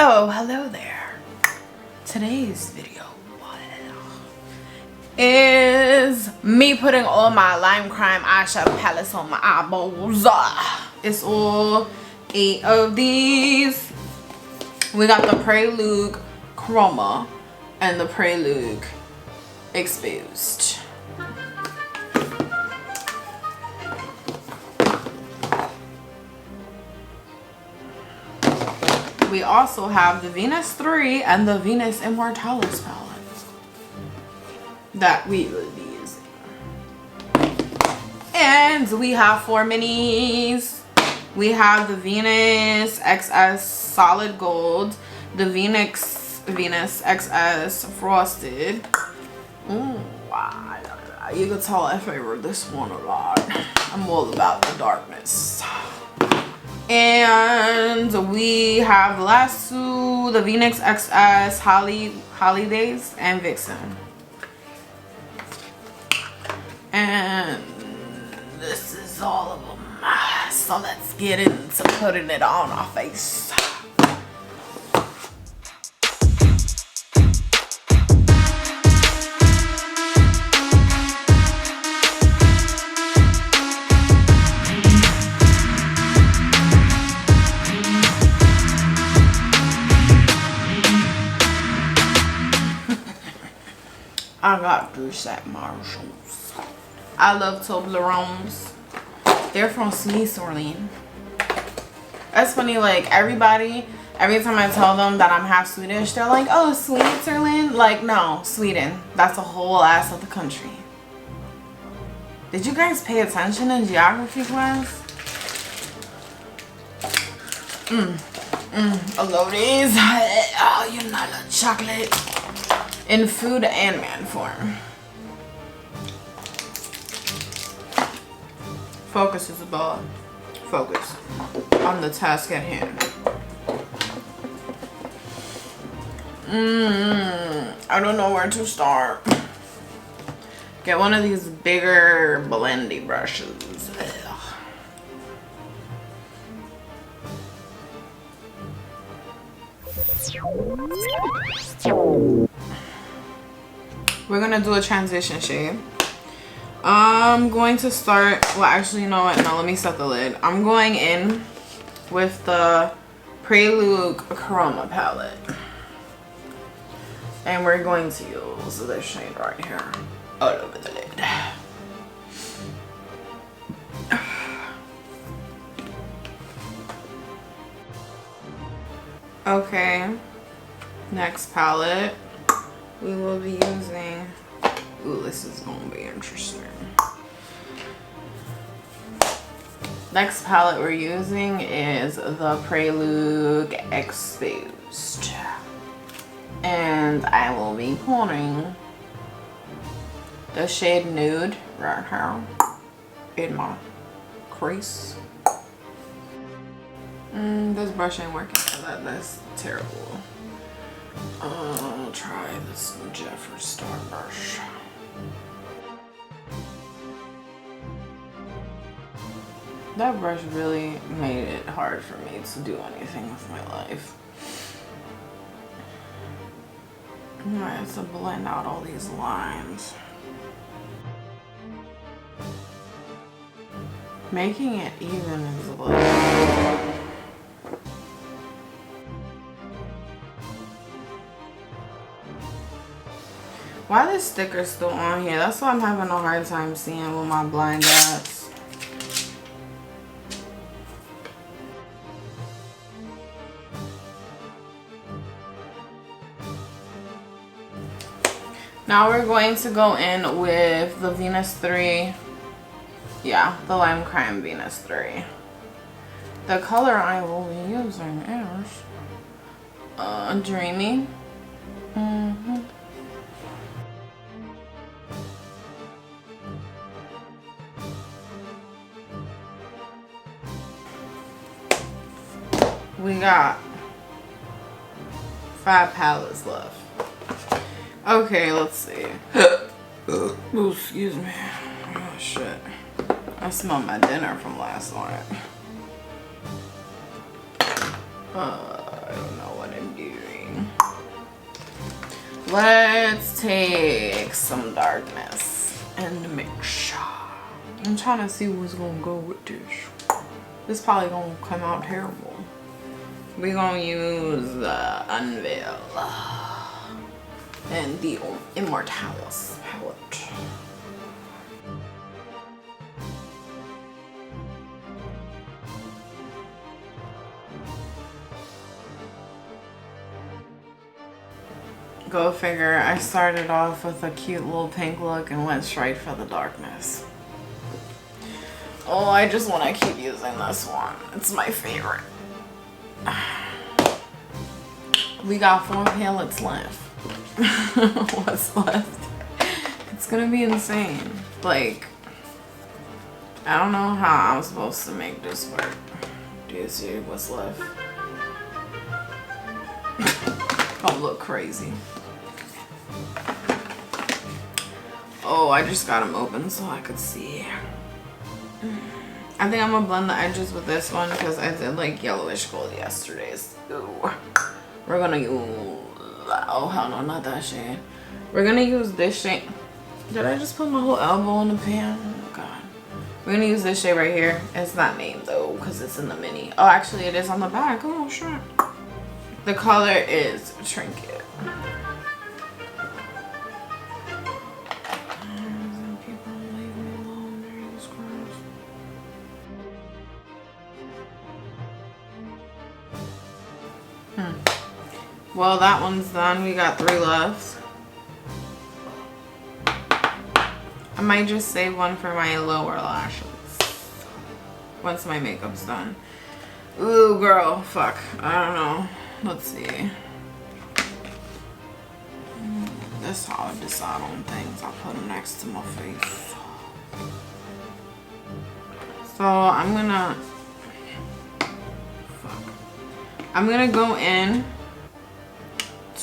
Oh, hello there. Today's video is me putting all my LIMECRIME eyeshadow palettes on my eyeballs. It's all 8 of these. We got the Prelude Chroma and the Prelude Exposed. We also have the Venus 3 and the Venus Immortalis palette that we will be using. And we have 4 minis. We have the Venus XS Solid Gold, the Venus XS Frosted. Wow. You can tell I favor this one a lot. I'm all about the darkness. And we have the last two, the Venus XS Holidays and Vixen. And this is all of them. So let's get into putting it on our face. I got these at Marshalls. I love Toblerones. They're from Switzerland. That's funny, like every time I tell them that I'm half Swedish, they're like, oh, Switzerland? Like, no, Sweden. That's a whole ass of the country. Did you guys pay attention in geography class? I love these. Oh, you know, the chocolate. In food and man form. Focus is about focus on the task at hand. I don't know where to start. Get one of these bigger blendy brushes. We're gonna do a transition shade. I'm going to start, well actually you know what, no, let me set the lid. I'm going in with the Prelude Chroma palette. And we're going to use this shade right here all over the lid. Okay, next palette we will be using, ooh, this is gonna be interesting. Next palette we're using is the Prelude Exposed. And I will be putting the shade Nude right here in my crease. This brush ain't working for that. That's terrible. I'll try this Jeffree Star brush. That brush really made it hard for me to do anything with my life. I have to blend out all these lines. Making it even is like... Why this sticker still on here? That's why I'm having a hard time seeing with my blind ass. Now we're going to go in with the Venus 3. Yeah, the LIMECRIME Venus 3. The color I will be using is Dreamy. We got 5 palettes left. Okay, let's see. Ooh, excuse me. Oh shit. I smelled my dinner from last night. I don't know what it I'm doing. Let's take some darkness and mix. I'm trying to see what's gonna go with this. This probably gonna come out terrible. We're gonna use the Unveil and the Immortalis palette. Go figure, I started off with a cute little pink look and went straight for the darkness. Oh, I just want to keep using this one. It's my favorite. We got 4 palettes left. What's left? It's gonna be insane. Like, I don't know how I'm supposed to make this work. Do you see what's left? Gonna look crazy. Oh, I just got them open so I could see. I think I'm gonna blend the edges with this one because I did like yellowish gold yesterday. Ooh. We're gonna use, oh hell no, not that shade. We're gonna use this shade. Did I just put my whole elbow in the pan? Oh god. We're gonna use this shade right here. It's not named though because it's in the mini. Oh, actually it is on the back. Oh sure. The color is Trinket. Well, that one's done. We got 3 left. I might just save one for my lower lashes once my makeup's done. Ooh, girl, fuck. I don't know. Let's see. That's how I decide on things. I'll put them next to my face. So I'm gonna go in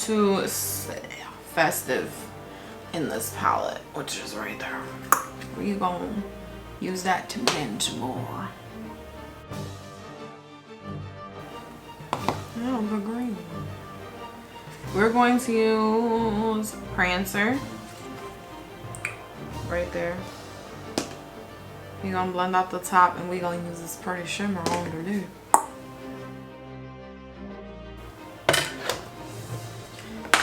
to Festive in this palette, which is right there. We're gonna use that to blend more. Oh, the green. We're going to use Prancer right there. We're gonna blend out the top and we're gonna use this pretty shimmer under there.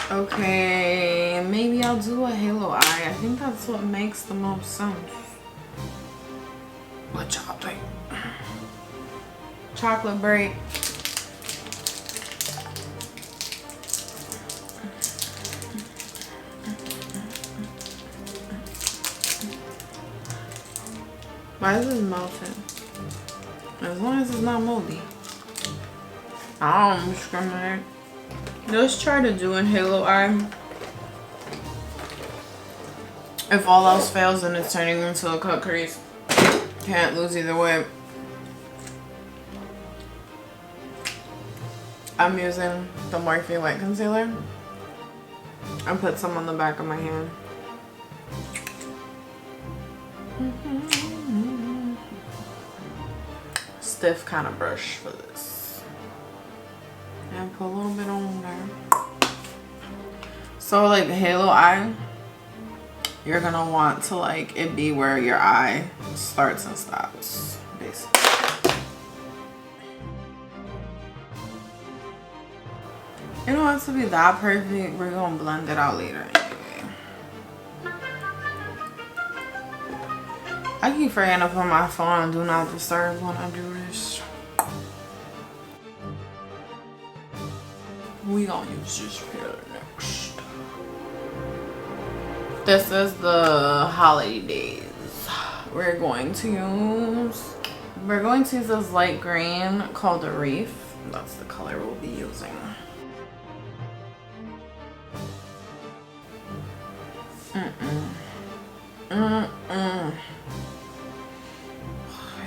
Okay, maybe I'll do a halo eye. I think that's what makes the most sense. What y'all think? Chocolate break. Why is this melting? As long as it's not moldy. I don't discriminate. Let's try to do an halo eye. If all else fails, then it's turning into a cut crease. Can't lose either way. I'm using the Morphe White Concealer. I put some on the back of my hand. Stiff kind of brush for this. And put a little bit on there. So like the halo eye, you're gonna want to like it be where your eye starts and stops, basically. It don't have to be that perfect. We're gonna blend it out later anyway. I keep forgetting to put my phone on Do Not Disturb when I do this. We gonna use this palette next. This is the holidays. We're going to use this light green called a Reef. That's the color we'll be using. I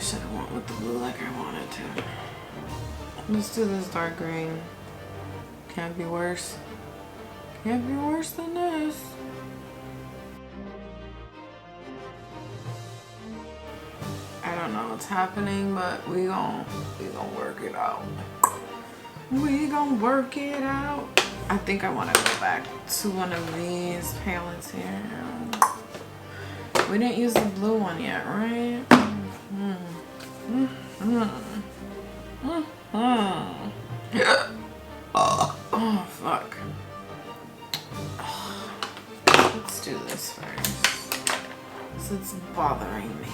should have went with the blue like I wanted to. Let's do this dark green. Can't be worse. Can't be worse than this. I don't know what's happening, but we gon' work it out. We gonna work it out. I think I want to go back to one of these palettes here. We didn't use the blue one yet, right? Oh, fuck. Let's do this first. So it's bothering me.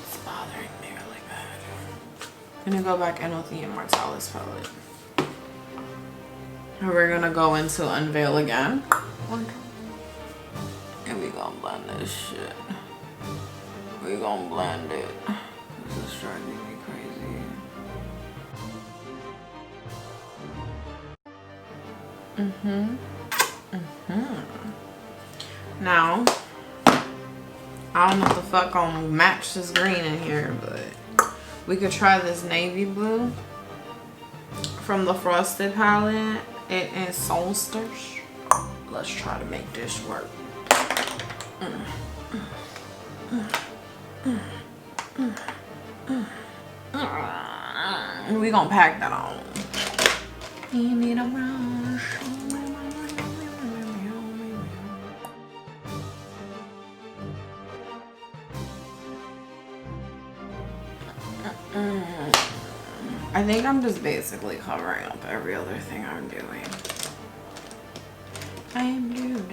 It's bothering me really bad. I'm gonna go back in with the Immortalis palette. And we're gonna go into Unveil again. And we gonna blend this shit. We gonna blend it. This is driving me crazy. Now, I don't know what the fuck gonna match this green in here, but we could try this navy blue from the Frosted palette. It is Solstice. Let's try to make this work. We gonna pack that on. You need a brush. I think I'm just basically covering up every other thing I'm doing. I'm blue,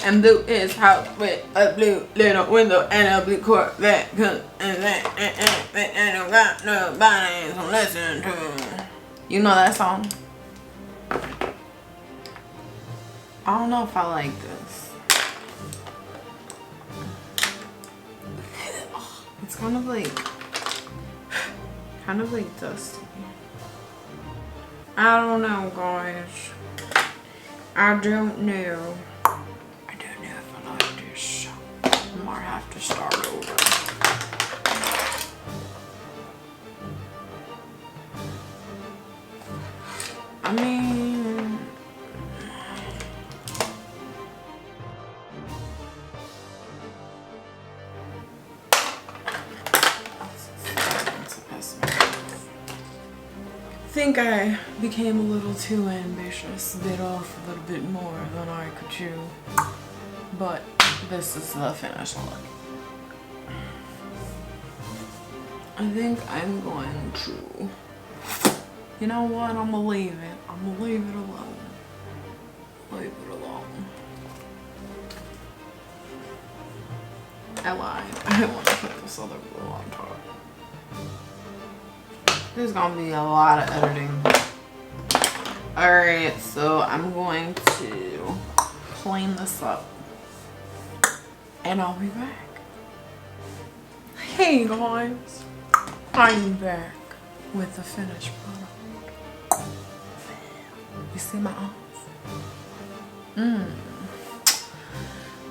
and blue is house with a blue little window and a blue Corvette. And I got nobody to listen to. You know that song? I don't know if I like this. It's kind of like dusty. I don't know, guys. I don't know. I don't know if I like this. I might have to start over. I mean, I think I became a little too ambitious, bit off a little bit more than I could chew, but this is the finished look. I think I'm going to, you know what, I'm gonna leave it. I'm gonna leave it alone. Leave it alone. I lied. I want to put this other blue on top. There's gonna be a lot of editing. Alright, so I'm going to clean this up. And I'll be back. Hey guys. I'm back with the finished product. You see my arms?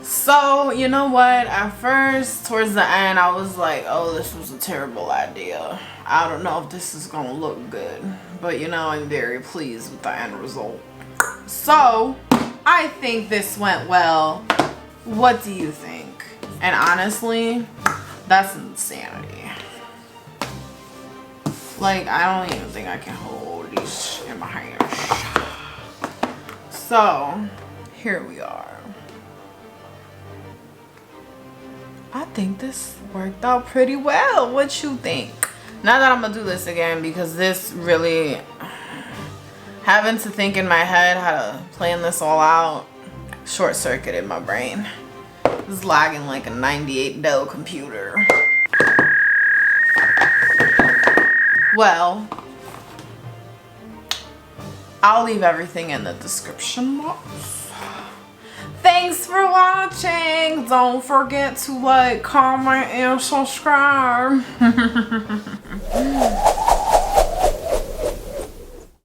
So, you know what? At first, towards the end, I was like, oh, this was a terrible idea. I don't know if this is gonna look good. But, you know, I'm very pleased with the end result. So, I think this went well. What do you think? And honestly, that's insanity. Like, I don't even think I can hold these in my hands. So, here we are. I think this worked out pretty well. What you think? Now that I'm gonna do this again, because this really, having to think in my head how to plan this all out, short-circuited my brain. It's lagging like a 98 Dell computer. Well, I'll leave everything in the description box. Thanks for watching. Don't forget to like, comment, and subscribe.